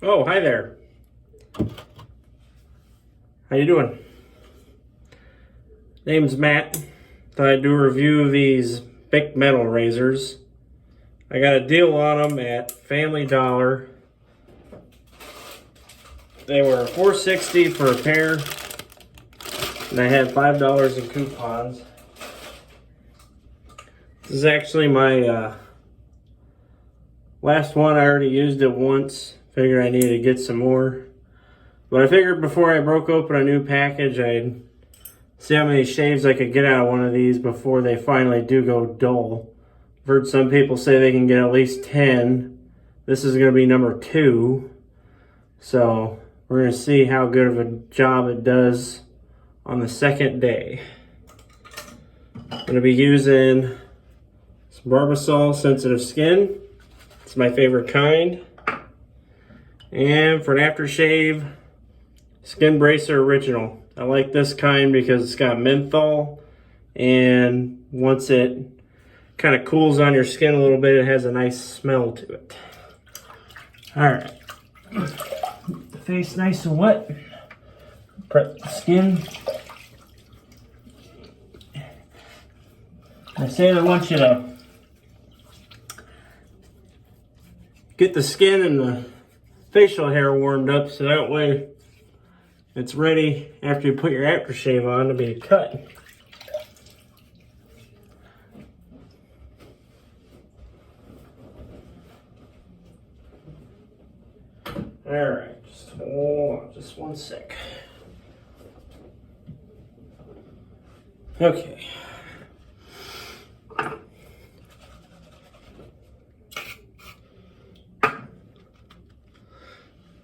Oh, hi there. How you doing? Name's Matt. Thought I'd do a review of these big metal razors. I got a deal on them at Family Dollar. They were $4.60 for a pair, and I had $5 in coupons. This is actually my last one. I already used it once. Figured I needed to get some more. But I figured before I broke open a new package, I'd see how many shaves I could get out of one of these before they finally do go dull. I've heard some people say they can get at least 10. This is going to be number 2. So we're going to see how good of a job it does on the second day. I'm going to be using some Barbasol Sensitive Skin. It's my favorite kind. And for an aftershave, Skin Bracer Original. I like this kind because it's got menthol, and once it kind of cools on your skin a little bit, it has a nice smell to it. Alright, the face nice and wet. Prep the skin. I say I want you to get the skin and the facial hair warmed up so that way it's ready after you put your aftershave on to be cut. Alright, just hold on just one sec. Okay.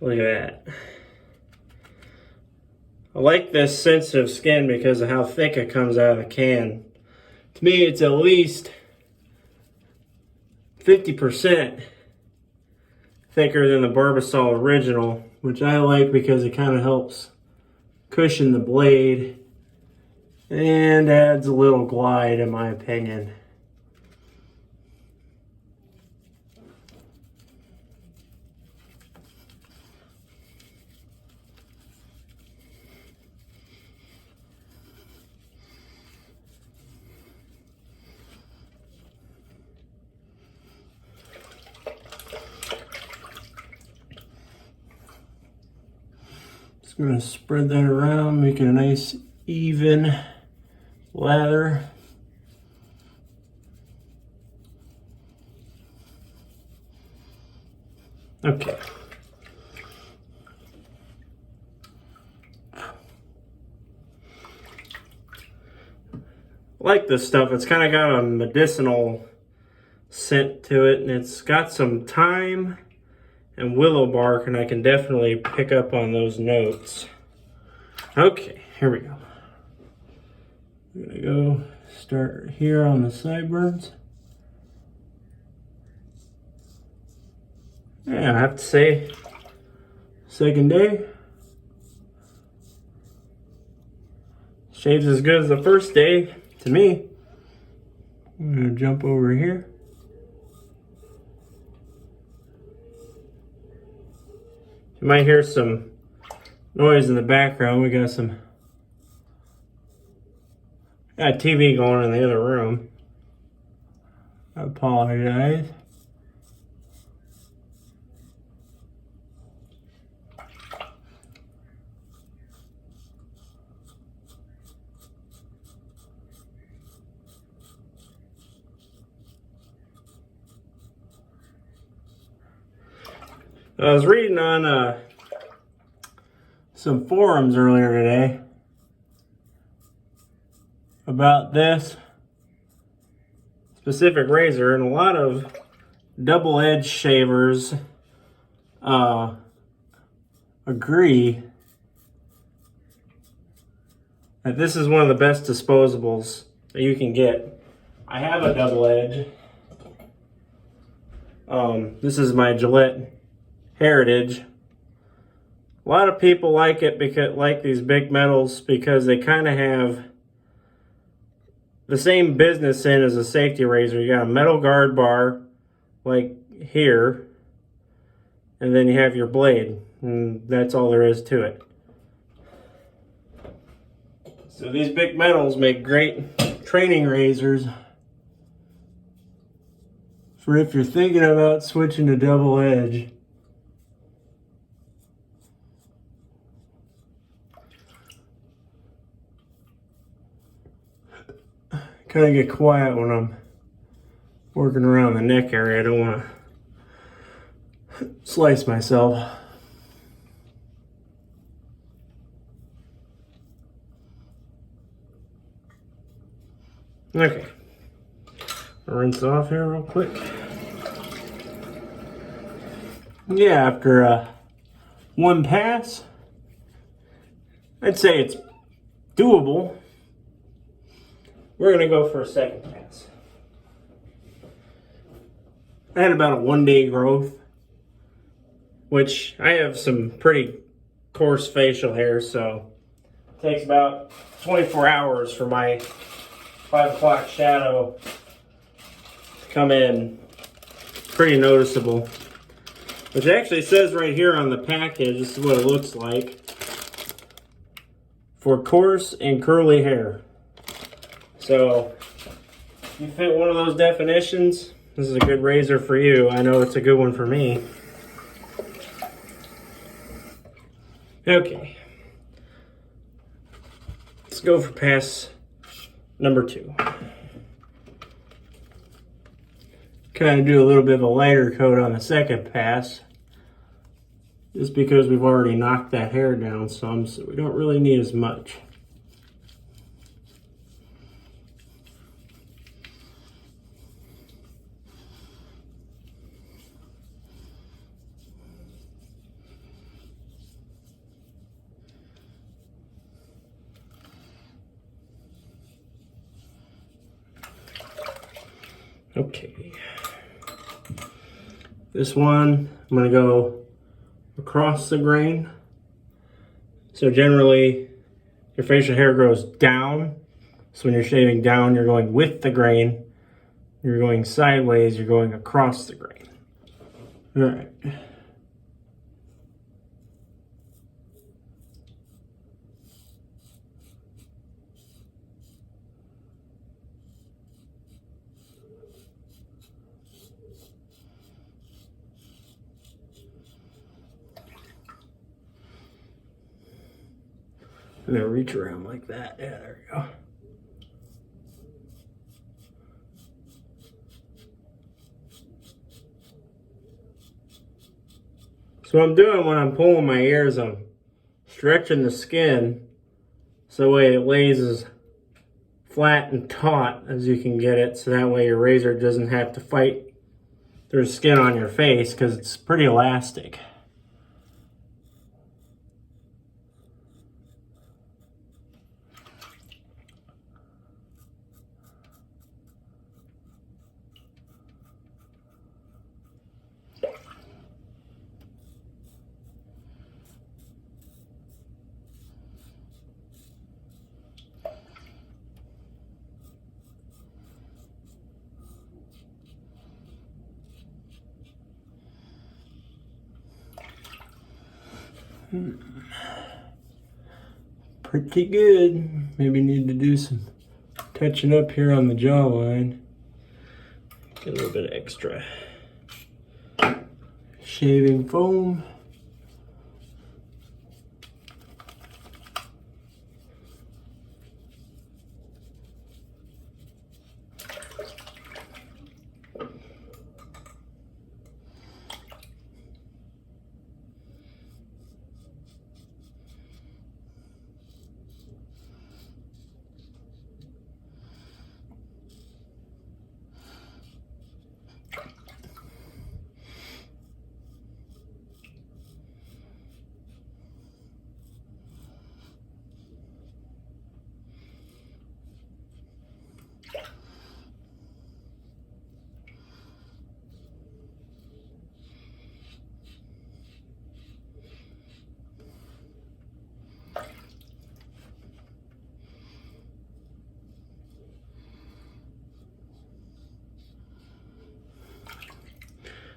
Look at that. I like this sensitive skin because of how thick it comes out of the can. To me, it's at least 50% thicker than the Barbasol Original, which I like because it kind of helps cushion the blade and adds a little glide, in my opinion. Just going to spread that around, make it a nice even lather. Okay. I like this stuff. It's kind of got a medicinal scent to it, and it's got some thyme and willow bark, and I can definitely pick up on those notes. Okay, here we go. I'm gonna go start here on the sideburns. Yeah, I have to say, second day, shaves as good as the first day to me. I'm gonna jump over here. You might hear some noise in the background. We got TV going in the other room. I apologize. I was reading on some forums earlier today about this specific razor, and a lot of double-edged shavers agree that this is one of the best disposables that you can get. I have a double edge. This is my Gillette Heritage. A lot of people like it because like these big metals because they kind of have the same business in as a safety razor. You got a metal guard bar like here, and then you have your blade, and that's all there is to it. So these Bic Metals make great training razors for if you're thinking about switching to double edge. Kind of get quiet when I'm working around the neck area. I don't want to slice myself. Okay, I'll rinse it off here real quick. Yeah, after one pass, I'd say it's doable. We're gonna go for a second pass. I had about a 1-day growth, which I have some pretty coarse facial hair, so it takes about 24 hours for my 5 o'clock shadow to come in. Pretty noticeable. Which actually says right here on the package, this is what it looks like. For coarse and curly hair. So, if you fit one of those definitions, this is a good razor for you. I know it's a good one for me. Okay. Let's go for pass number 2. Kind of do a little bit of a lighter coat on the second pass. Just because we've already knocked that hair down some, so we don't really need as much. Okay. This one, I'm going to go across the grain. So generally, your facial hair grows down. So when you're shaving down, you're going with the grain. You're going sideways, you're going across the grain. All right. And then reach around like that. Yeah, there we go. So what I'm doing when I'm pulling my ears, I'm stretching the skin so the way it lays as flat and taut as you can get it, so that way your razor doesn't have to fight through the skin on your face because it's pretty elastic. Pretty good. Maybe need to do some touching up here on the jawline. Get a little bit of extra shaving foam.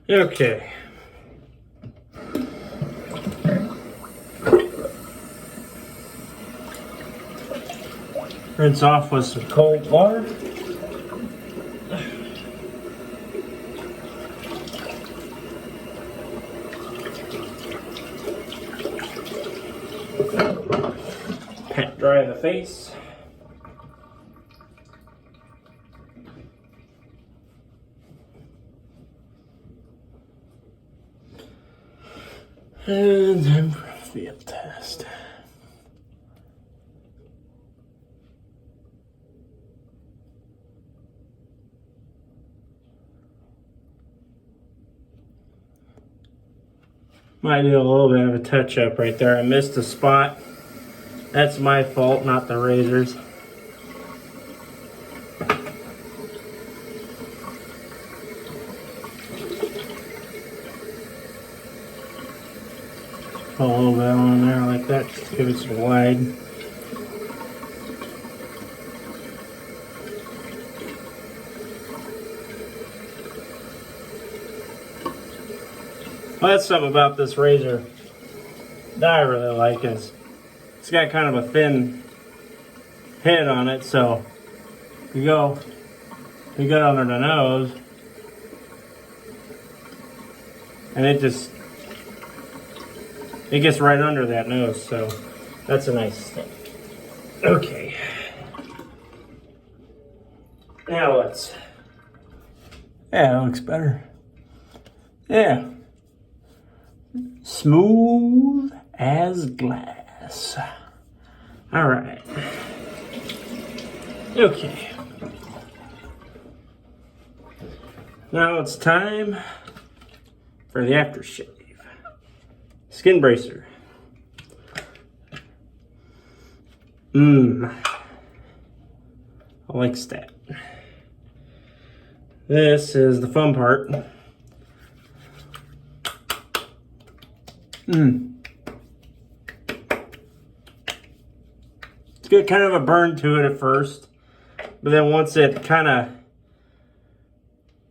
Okay. Rinse off with some cold water. Pat dry the face. And then for a field test. Might do a little bit of a touch up right there. I missed a spot. That's my fault, not the razors. Put a little bit on there like that, just give it some wide. Well, that's something about this razor that I really like is it's got kind of a thin head on it, so you go under the nose and it gets right under that nose, so that's a nice thing. Okay. Now let's, yeah, that looks better. Yeah. Smooth as glass. All right. Okay. Now it's time for the aftershave. Skin bracer. I like that. This is the fun part. It's got kind of a burn to it at first, but then once it kind of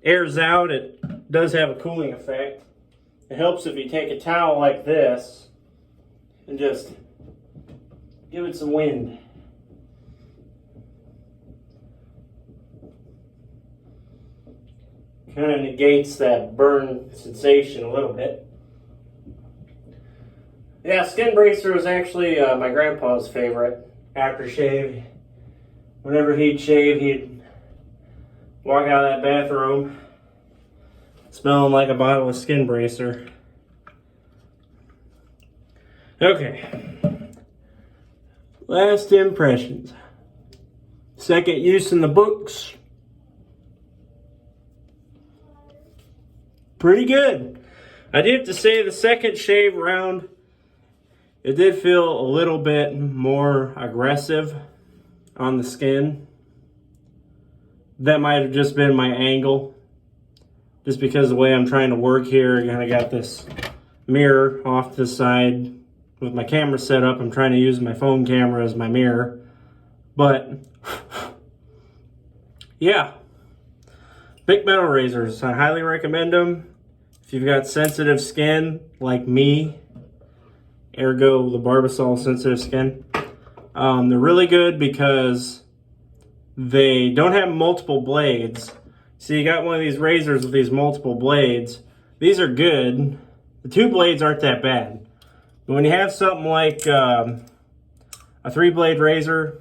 airs out, it does have a cooling effect. It helps if you take a towel like this and just give it some wind. Kind of negates that burn sensation a little bit. Yeah, skin bracer was actually my grandpa's favorite aftershave. Whenever he'd shave, he'd walk out of that bathroom smelling like a bottle of skin bracer. Okay. Last impressions. Second use in the books. Pretty good. I do have to say the second shave round, it did feel a little bit more aggressive on the skin. That might have just been my angle. Just because of the way I'm trying to work here, I kind of got this mirror off to the side with my camera set up. I'm trying to use my phone camera as my mirror. But, yeah. Bic metal razors, I highly recommend them. If you've got sensitive skin like me, ergo the Barbasol sensitive skin, they're really good because they don't have multiple blades. So you got one of these razors with these multiple blades. These are good. The two blades aren't that bad. But when you have something like a 3-blade razor,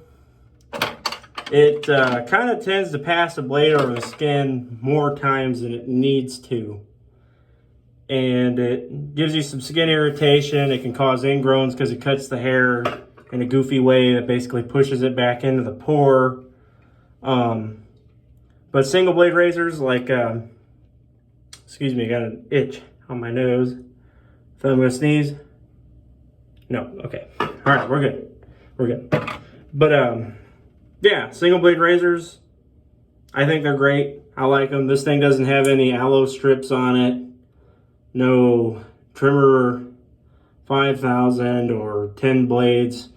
it kind of tends to pass the blade over the skin more times than it needs to. And it gives you some skin irritation. It can cause ingrowns because it cuts the hair in a goofy way that basically pushes it back into the pore. But single blade razors, like, excuse me, I got an itch on my nose. So I'm gonna sneeze. No, okay. All right, we're good. We're good. But, yeah, single blade razors, I think they're great. I like them. This thing doesn't have any aloe strips on it. No trimmer 5000 or 10 blades.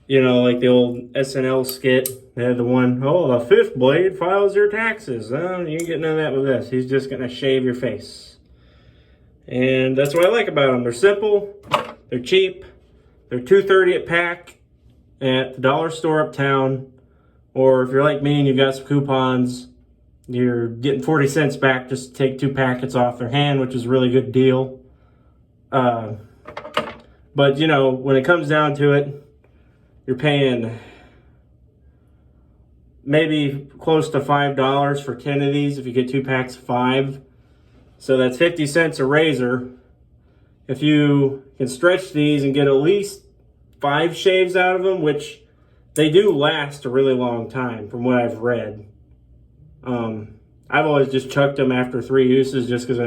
You know, like the old SNL skit. They had the one, oh, the 5th blade files your taxes. You ain't getting none of that with this. He's just going to shave your face. And that's what I like about them. They're simple. They're cheap. They're $2.30 a pack at the dollar store uptown. Or if you're like me and you've got some coupons, you're getting 40 cents back just to take 2 packets off their hand, which is a really good deal. But, you know, when it comes down to it, you're paying maybe close to $5 for 10 of these if you get 2 packs of 5. So that's 50 cents a razor. If you can stretch these and get at least 5 shaves out of them, which they do last a really long time from what I've read. I've always just chucked them after 3 uses just because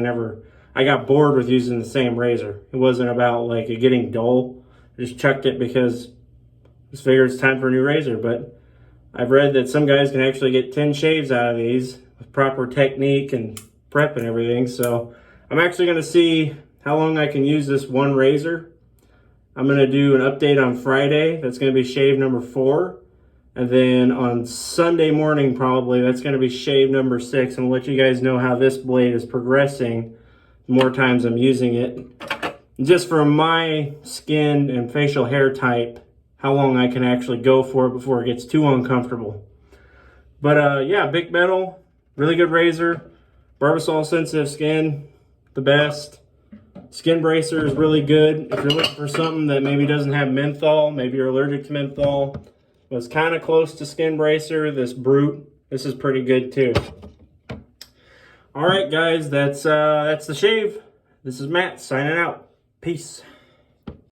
I got bored with using the same razor. It wasn't about like it getting dull. I just chucked it because I just figured it's time for a new razor. But I've read that some guys can actually get 10 shaves out of these with proper technique and prep and everything. So I'm actually going to see how long I can use this one razor. I'm going to do an update on Friday. That's going to be shave number 4. And then on Sunday morning, probably, that's going to be shave number 6. I'm going to let you guys know how this blade is progressing the more times I'm using it. Just for my skin and facial hair type, how long I can actually go for it before it gets too uncomfortable. But yeah, Bic Metal, really good razor. Barbasol sensitive skin, the best. Skin bracer is really good. If you're looking for something that maybe doesn't have menthol, maybe you're allergic to menthol, but it's kind of close to Skin Bracer, this Brute, this is pretty good too. All right, guys, that's the shave. This is Matt signing out. Peace.